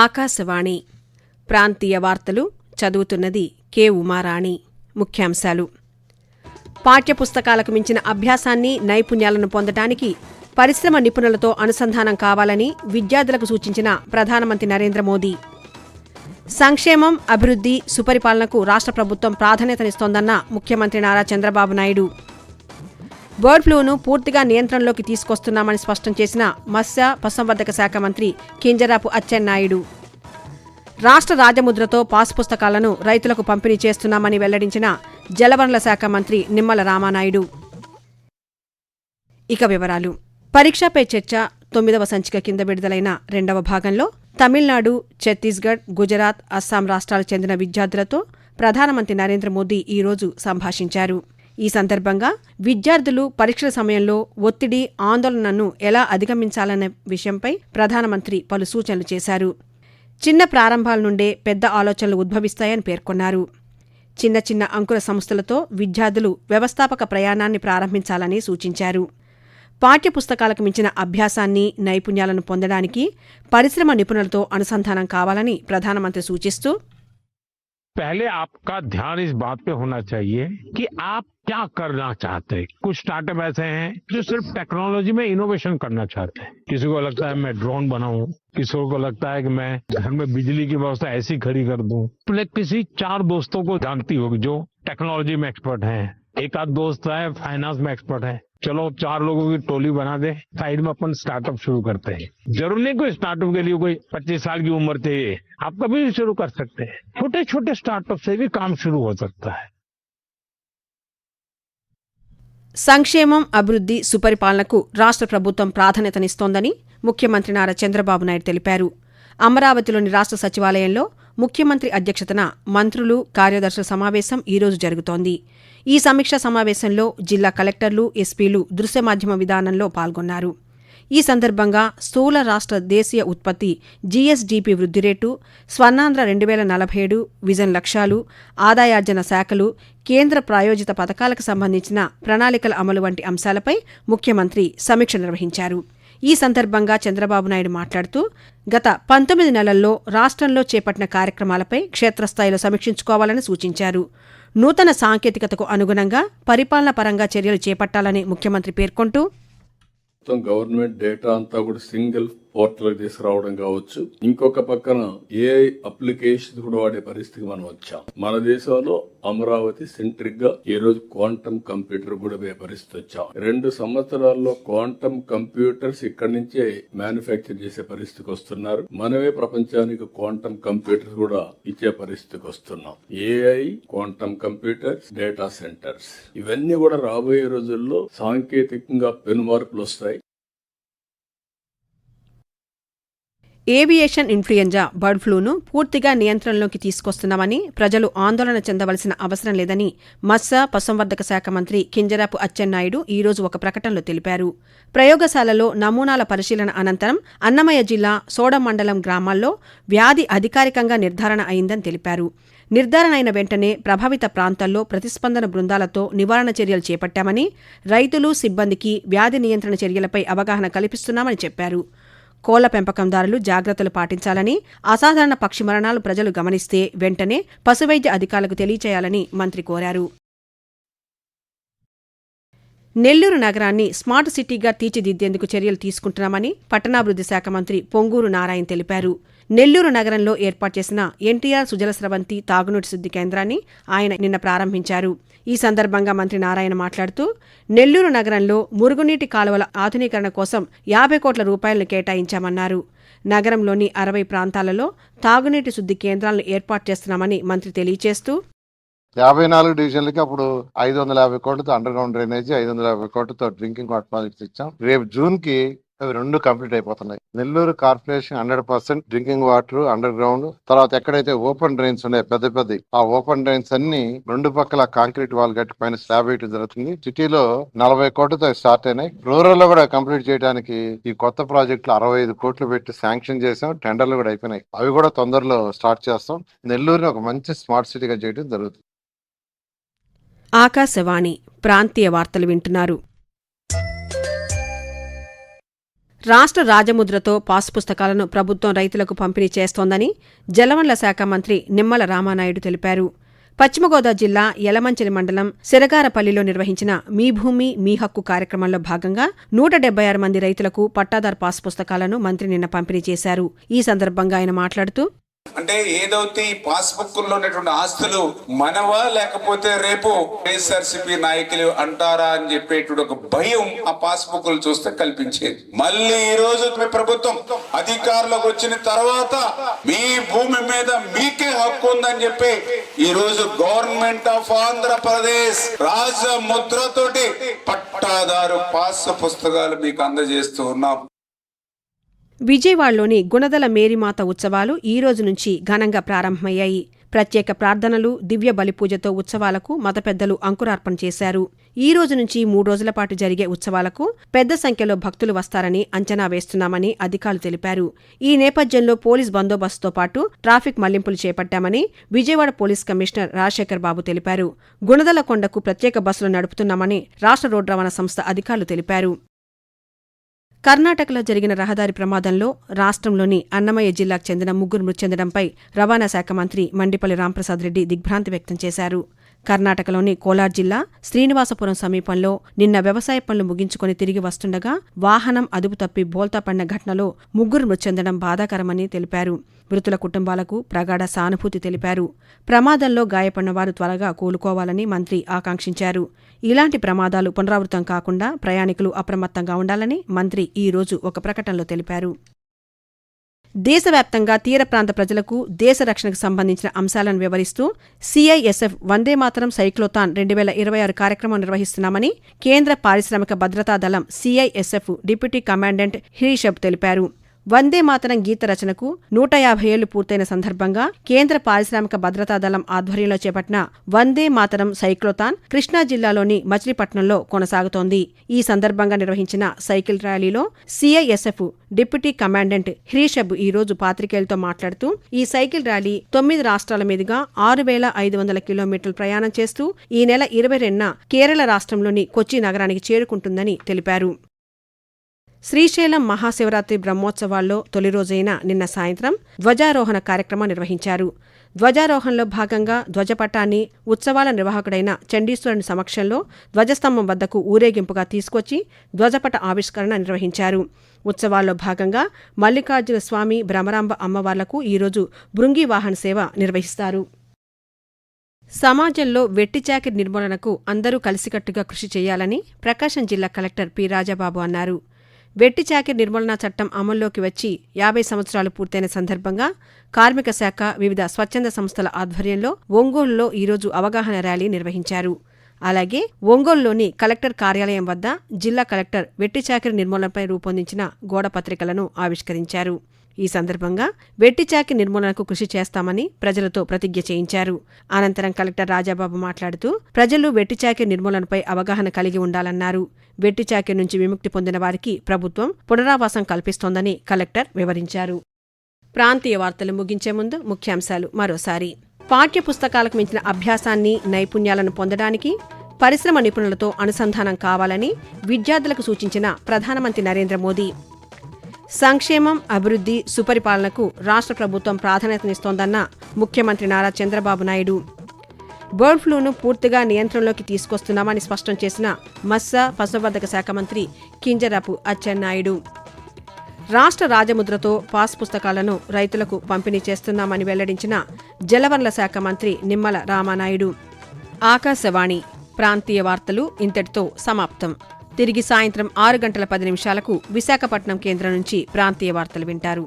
ఆకాశవాణి ప్రాంతీయ వార్తలు చదువుతున్నది కె ఉమారాణి. ముఖ్యాంశాలు: పాఠ్యపుస్తకాలకు మించిన అభ్యాసాన్ని, నైపుణ్యాలను పొందటానికి పరిశ్రమ నిపుణులతో అనుసంధానం కావాలని విద్యార్థులకు సూచించిన ప్రధానమంత్రి నరేంద్ర మోదీ. సంక్షేమం, అభివృద్ధి, సుపరిపాలనకు రాష్ట్ర ప్రభుత్వం ప్రాధాన్యతనిస్తోందన్న ముఖ్యమంత్రి నారా చంద్రబాబు నాయుడు. బర్డ్ ఫ్లూను పూర్తిగా నియంత్రణలోకి తీసుకొస్తున్నామని స్పష్టం చేసిన మత్స్య, పశుసంవర్ధక శాఖ మంత్రి కింజరాపు అచ్చెన్నాయుడు. రాష్ట్ర రాజముద్రతో పాస్ పుస్తకాలను రైతులకు పంపిణీ చేస్తున్నామని వెల్లడించిన జలవనరుల శాఖ మంత్రి నిమ్మల రామానాయుడు. ఇక వివరాలు. పరీక్షపై చర్చ 9వ సంచిక కింద విడుదలైన 2వ భాగంలో తమిళనాడు, ఛత్తీస్గఢ్, గుజరాత్, అస్సాం రాష్ట్రాలకు చెందిన విద్యార్థులతో ప్రధానమంత్రి నరేంద్ర మోదీ ఈరోజు సంభాషించారు. ఈ సందర్భంగా విద్యార్థులు పరీక్షల సమయంలో ఒత్తిడి, ఆందోళనను ఎలా అధిగమించాలనే విషయంపై ప్రధానమంత్రి పలు సూచనలు చేశారు. చిన్న ప్రారంభాల నుండే పెద్ద ఆలోచనలు ఉద్భవిస్తాయని పేర్కొన్నారు. చిన్న చిన్న అంకుర సంస్థలతో విద్యార్థులు వ్యవస్థాపక ప్రయాణాన్ని ప్రారంభించాలని సూచించారు. పాఠ్యపుస్తకాలకు మించిన అభ్యాసాన్ని, నైపుణ్యాలను పొందడానికి పరిశ్రమ నిపుణులతో అనుసంధానం కావాలని ప్రధానమంత్రి సూచిస్తూ, पहले आपका ध्यान इस बात पे होना चाहिए कि आप क्या करना चाहते हैं। कुछ स्टार्टअप ऐसे हैं जो सिर्फ टेक्नोलॉजी में इनोवेशन करना चाहते हैं। किसी को लगता है मैं ड्रोन बनाऊं, किसी को लगता है कि मैं घर में बिजली की व्यवस्था ऐसी खड़ी कर दूं। तो किसी 4 दोस्तों को जानती होगी जो टेक्नोलॉजी में एक्सपर्ट हैं। एक आध दोस्त है फाइनेंस में एक्सपर्ट है। चलो 4 लोगों की टोली बना दे, साइड में अपन स्टार्टअप शुरू करते हैं। जरूर नहीं कोई स्टार्टअप के लिए कोई 25 साल की उम्र चाहिए, आप कभी भी शुरू कर सकते हैं। छोटे छोटे स्टार्टअप से भी काम शुरू हो सकता है. సంక్షేమం, అభివృద్ధి, సుపరిపాలనకు రాష్ట్ర ప్రభుత్వం ప్రాధాన్యతనిస్తోందని ముఖ్యమంత్రి నారా చంద్రబాబు నాయుడు తెలిపారు. అమరావతిలోని రాష్ట్ర సచివాలయంలో ముఖ్యమంత్రి అధ్యక్షతన మంత్రులు, కార్యదర్శుల సమావేశం ఈరోజు జరుగుతోంది. ఈ సమీక్షా సమావేశంలో జిల్లా కలెక్టర్లు, ఎస్పీలు దృశ్య మాధ్యమ విధానంలో పాల్గొన్నారు. ఈ సందర్భంగా స్థూల రాష్ట్ర దేశీయ ఉత్పత్తి జీఎస్డీపీ వృద్ధి రేటు, స్వర్ణాంధ్ర 2047 విజన్ లక్ష్యాలు, ఆదాయార్జన శాఖలు, కేంద్ర ప్రాయోజిత పథకాలకు సంబంధించిన ప్రణాళికల అమలు వంటి అంశాలపై ముఖ్యమంత్రి సమీక్ష నిర్వహించారు. ఈ సందర్భంగా చంద్రబాబు నాయుడు మాట్లాడుతూ, గత 19 నెలల్లో రాష్ట్రంలో చేపట్టిన కార్యక్రమాలపై క్షేత్రస్థాయిలో సమీక్షించుకోవాలని సూచించారు. నూతన సాంకేతికతకు అనుగుణంగా పరిపాలన పరంగా చర్యలు చేపట్టాలని ముఖ్యమంత్రి పేర్కొంటూ, గవర్నమెంట్ డేటా అంతా కూడా సింగిల్ పోర్టల్ తీసుకురావడం కావచ్చు, ఇంకొక పక్కన ఏఐ అప్లికేషన్ కూడా వాడే పరిస్థితికి మనం వచ్చాం. మన దేశంలో అమరావతి సెంట్రిక్ గా ఈ రోజు క్వాంటమ్ కంప్యూటర్ కూడా పోయే పరిస్థితి వచ్చాం. 2 సంవత్సరాల్లో క్వాంటమ్ కంప్యూటర్స్ ఇక్కడి నుంచే మ్యానుఫ్యాక్చర్ చేసే పరిస్థితికి వస్తున్నారు. మనమే ప్రపంచానికి క్వాంటమ్ కంప్యూటర్స్ కూడా ఇచ్చే పరిస్థితికి వస్తున్నాం. AI, quantum computers, data centres ఇవన్నీ కూడా రాబోయే రోజుల్లో సాంకేతికంగా పెనుమార్పులు వస్తాయి. ఏవియేషన్ ఇన్ఫ్లుయెంజా బర్డ్ ఫ్లూను పూర్తిగా నియంత్రణలోకి తీసుకొస్తున్నామని, ప్రజలు ఆందోళన చెందవలసిన అవసరం లేదని మత్స్య, పశుసంవర్ధక శాఖ మంత్రి కింజరాపు అచ్చెన్నాయుడు ఈరోజు ఒక ప్రకటనలో తెలిపారు. ప్రయోగశాలలో నమూనాల పరిశీలన అనంతరం అన్నమయ్య జిల్లా సోడం మండలం గ్రామాల్లో వ్యాధి అధికారికంగా నిర్ధారణ అయిందని తెలిపారు. నిర్ధారణ అయిన వెంటనే ప్రభావిత ప్రాంతాల్లో ప్రతిస్పందన బృందాలతో నివారణ చర్యలు చేపట్టామని, రైతులు, సిబ్బందికి వ్యాధి నియంత్రణ చర్యలపై అవగాహన కల్పిస్తున్నామని చెప్పారు. కోళ్ల పెంపకందారులు జాగ్రత్తలు పాటించాలని, అసాధారణ పక్షి మరణాలు ప్రజలు గమనిస్తే వెంటనే పశువైద్య అధికారులకు తెలియచేయాలని మంత్రి కోరారు. నెల్లూరు నగరాన్ని స్మార్ట్ సిటీగా తీర్చిదిద్దేందుకు చర్యలు తీసుకుంటున్నామని పట్టణాభివృద్ధి శాఖ మంత్రి పొంగూరు నారాయణ తెలిపారు. నెల్లూరు నగరంలో ఏర్పాటు చేసిన ఎన్టీఆర్ సుజల స్రవంతి తాగునీటి శుద్ధి కేంద్రాన్ని ఆయన నిన్న ప్రారంభించారు. ఈ సందర్భంగా మంత్రి నారాయణ మాట్లాడుతూ, నెల్లూరు నగరంలో మురుగునీటి కాలువల ఆధునీకరణ కోసం 50 కోట్ల రూపాయలను కేటాయించామన్నారు. నగరంలోని 60 ప్రాంతాలలో తాగునీటి శుద్ధి కేంద్రాలను ఏర్పాటు చేస్తున్నామని మంత్రి తెలియజేస్తూ, 54 డివిజన్లకి అప్పుడు 550 కోట్లతో అండర్ గ్రౌండ్ డ్రైనేజ్, 550 కోట్లతో డ్రింకింగ్ వాటర్ ప్రాజెక్ట్స్ ఇచ్చాం. రేపు జూన్ కి అవి 2 కంప్లీట్ అయిపోతున్నాయి. Nellore corporation 100% drinking water under ground, తర్వాత ఎక్కడైతే ఓపెన్ డ్రైన్స్ ఉన్నాయి పెద్ద ఆ ఓపెన్ డ్రైన్స్ అన్ని 2 పక్కల కాంక్రీట్ వాల్ గట్టి పైన స్లాబ్ వేయడం జరుగుతుంది. సిటీలో 40 కోట్లతో స్టార్ట్ అయినాయి. రూరల్ లో కూడా కంప్లీట్ చేయడానికి ఈ కొత్త ప్రాజెక్టులు 65 కోట్లు పెట్టి శాంక్షన్ చేసాం. టెండర్లు కూడా అయిపోయినాయి. అవి కూడా తొందరలో స్టార్ట్ చేస్తాం. నెల్లూరుని ఒక మంచి స్మార్ట్ సిటీగా చేయడం జరుగుతుంది. ఆకాశవాణి ప్రాంతీయ వార్తలు వింటున్నారు. రాష్ట్ర రాజముద్రతో పాస్ పుస్తకాలను ప్రభుత్వం రైతులకు పంపిణీ చేస్తోందని జలవనరుల శాఖ మంత్రి నిమ్మల రామానాయుడు తెలిపారు. పశ్చిమ గోదావరి జిల్లా యలమంచిలి మండలం సిరగారపల్లిలో నిర్వహించిన మీ భూమి మీ హక్కు కార్యక్రమంలో భాగంగా 176 మంది రైతులకు పట్టాదారు పాస్ పుస్తకాలను మంత్రి నిన్న పంపిణీ చేశారు. ఈ సందర్భంగా ఆయన మాట్లాడుతూ, అంటే ఏదైతే ఈ పాస్బుక్ లో ఉన్నటువంటి ఆస్తులు మనవా లేకపోతే రేపు వైఎస్ఆర్సీపీ నాయకులు అంటారా అని చెప్పేటువంటి ఒక భయం ఆ పాస్బుక్ చూస్తే కల్పించేది. మళ్ళీ ఈ రోజు మీ ప్రభుత్వం అధికారంలోకి వచ్చిన తర్వాత మీ భూమి మీద మీకే హక్కు ఉందని చెప్పి ఈ రోజు గవర్నమెంట్ ఆఫ్ ఆంధ్రప్రదేశ్ రాజముద్రతోటి పట్టాదారు పాస్ పుస్తకాలు మీకు అందజేస్తూ ఉన్నాం. విజయవాడలోని గుణదల మేరీమాత ఉత్సవాలు ఈ రోజు నుంచి ఘనంగా ప్రారంభమయ్యాయి. ప్రత్యేక ప్రార్థనలు, దివ్య బలిపూజతో ఉత్సవాలకు మత పెద్దలు అంకురార్పణ చేశారు. ఈ రోజు నుంచి 3 రోజుల పాటు జరిగే ఉత్సవాలకు పెద్ద సంఖ్యలో భక్తులు వస్తారని అంచనా వేస్తున్నామని అధికారులు తెలిపారు. ఈ నేపథ్యంలో పోలీస్ బందోబస్తుతో పాటు ట్రాఫిక్ మళ్లింపులు చేపట్టామని విజయవాడ పోలీస్ కమిషనర్ రాజశేఖర్ బాబు తెలిపారు. గుణదల కొండకు ప్రత్యేక బస్సులు నడుపుతున్నామని రాష్ట్ర రోడ్డు రవాణా సంస్థ అధికారులు తెలిపారు. కర్ణాటకలో జరిగిన రహదారి ప్రమాదంలో రాష్ట్రంలోని అన్నమయ్య జిల్లాకు చెందిన 3 మృతి చెందడంపై రవాణా శాఖ మంత్రి మండిపల్లి రాంప్రసాద్ రెడ్డి దిగ్భ్రాంతి వ్యక్తం చేశారు. కర్ణాటకలోని కోలార్ జిల్లా శ్రీనివాసపురం సమీపంలో నిన్న వ్యవసాయ పనులు ముగించుకొని తిరిగి వస్తుండగా వాహనం అదుపు తప్పి బోల్తా పడిన ఘటనలో 3 మృతి చెందడం బాధాకరమని తెలిపారు. మృతుల కుటుంబాలకు ప్రగాఢ సానుభూతి తెలిపారు. ప్రమాదంలో గాయపడిన వారు త్వరగా కోలుకోవాలని మంత్రి ఆకాంక్షించారు. ఇలాంటి ప్రమాదాలు పునరావృతం కాకుండా ప్రయాణికులు అప్రమత్తంగా ఉండాలని మంత్రి ఈ రోజు ఒక ప్రకటనలో తెలిపారు. దేశవ్యాప్తంగా తీర ప్రాంత ప్రజలకు దేశ రక్షణకు సంబంధించిన అంశాలను వివరిస్తూ సిఐఎస్ఎఫ్ వందేమాతరం సైక్లోథాన్ 2026 కార్యక్రమం నిర్వహిస్తున్నామని కేంద్ర పారిశ్రామిక భద్రతా దళం సిఐఎస్ఎఫ్ డిప్యూటీ కమాండెంట్ హిరీషబ్ తెలిపారు. వందేమాతరం గీత రచనకు 150 ఏళ్లు పూర్తయిన సందర్భంగా కేంద్ర పారిశ్రామిక భద్రతా దళం ఆధ్వర్యంలో చేపట్టిన వందే మాతరం సైక్లోథాన్ కృష్ణా జిల్లాలోని మచిలీపట్నంలో కొనసాగుతోంది. ఈ సందర్భంగా నిర్వహించిన సైకిల్ ర్యాలీలో సిఐఎస్ఎఫ్ డిప్యూటీ కమాండెంట్ హిరీషబ్ ఈ రోజు పాత్రికేయులతో మాట్లాడుతూ, ఈ సైకిల్ ర్యాలీ 9 రాష్ట్రాల మీదుగా 6500 కిలోమీటర్లు ప్రయాణం చేస్తూ ఈ నెల 22న కేరళ రాష్ట్రంలోని కొచ్చి నగరానికి చేరుకుంటుందని తెలిపారు. శ్రీశైలం మహాశివరాత్రి బ్రహ్మోత్సవాల్లో తొలి రోజైన నిన్న సాయంత్రం ధ్వజారోహణ కార్యక్రమం నిర్వహించారు. ధ్వజారోహణలో భాగంగా ధ్వజపటాన్ని ఉత్సవాల నిర్వాహకుడైన చండీశ్వరుని సమక్షంలో ధ్వజస్తంభం వద్దకు ఊరేగింపుగా తీసుకొచ్చి ధ్వజపట ఆవిష్కరణ నిర్వహించారు. ఉత్సవాల్లో భాగంగా మల్లికార్జున స్వామి, భ్రమరాంబ అమ్మవార్లకు ఈరోజు భృంగి వాహన సేవ నిర్వహిస్తారు. సమాజంలో వెట్టిచాకిరి నిర్మూలనకు అందరూ కలిసికట్టుగా కృషి చేయాలని ప్రకాశం జిల్లా కలెక్టర్ పి. రాజాబాబు అన్నారు. వెట్టిచాకిరి నిర్మూలనా చట్టం అమల్లోకి వచ్చి 50 సంవత్సరాలు పూర్తయిన సందర్భంగా కార్మిక శాఖ వివిధ స్వచ్ఛంద సంస్థల ఆధ్వర్యంలో ఒంగోలులో ఈరోజు అవగాహన ర్యాలీ నిర్వహించారు. అలాగే ఒంగోలులోని కలెక్టర్ కార్యాలయం వద్ద జిల్లా కలెక్టర్ వెట్టిచాకిరి నిర్మూలనపై రూపొందించిన గోడ పత్రికలను ఆవిష్కరించారు. ఈ సందర్భంగా వెట్టిచాకిరి నిర్మూలనకు కృషి చేస్తామని ప్రజలతో ప్రతిజ్ఞ చేయించారు. అనంతరం కలెక్టర్ రాజాబాబు మాట్లాడుతూ, ప్రజలు వెట్టిచాకిరి నిర్మూలనపై అవగాహన కలిగి ఉండాలన్నారు. వెట్టిచాకిరి నుంచి విముక్తి పొందిన వారికి ప్రభుత్వం పునరావాసం కల్పిస్తోందని కలెక్టర్ వివరించారు. ప్రాంతీయ వార్తలు ముగించే ముందు ముఖ్యాంశాలు మరోసారి. పాఠ్యపుస్తకాలకు మించిన అభ్యాసాన్ని, నైపుణ్యాలను పొందడానికి పరిశ్రమ నిపుణులతో అనుసంధానం కావాలని విద్యార్థులకు సూచించిన ప్రధానమంత్రి నరేంద్ర మోదీ. సంక్షేమం, అభివృద్ధి, సుపరిపాలనకు రాష్ట్ర ప్రభుత్వం ప్రాధాన్యతనిస్తోందన్న ముఖ్యమంత్రి నారా చంద్రబాబు నాయుడు. బర్డ్ ఫ్లూను పూర్తిగా నియంత్రణలోకి తీసుకొస్తున్నామని స్పష్టం చేసిన మత్స్య, పశుసంవర్ధక శాఖ మంత్రి కింజరాపు అచ్చెన్నాయుడు. రాష్ట్ర రాజముద్రతో పాస్ పుస్తకాలను రైతులకు పంపిణీ చేస్తున్నామని వెల్లడించిన జలవనరుల శాఖ మంత్రి నిమ్మల రామానాయుడు. ఆకాశవాణి ప్రాంతీయ వార్తలు ఇంతటితో సమాప్తం. తిరిగి సాయంత్రం 6 గంటల 10 నిమిషాలకు విశాఖపట్నం కేంద్రం నుంచి ప్రాంతీయ వార్తలు వింటారు.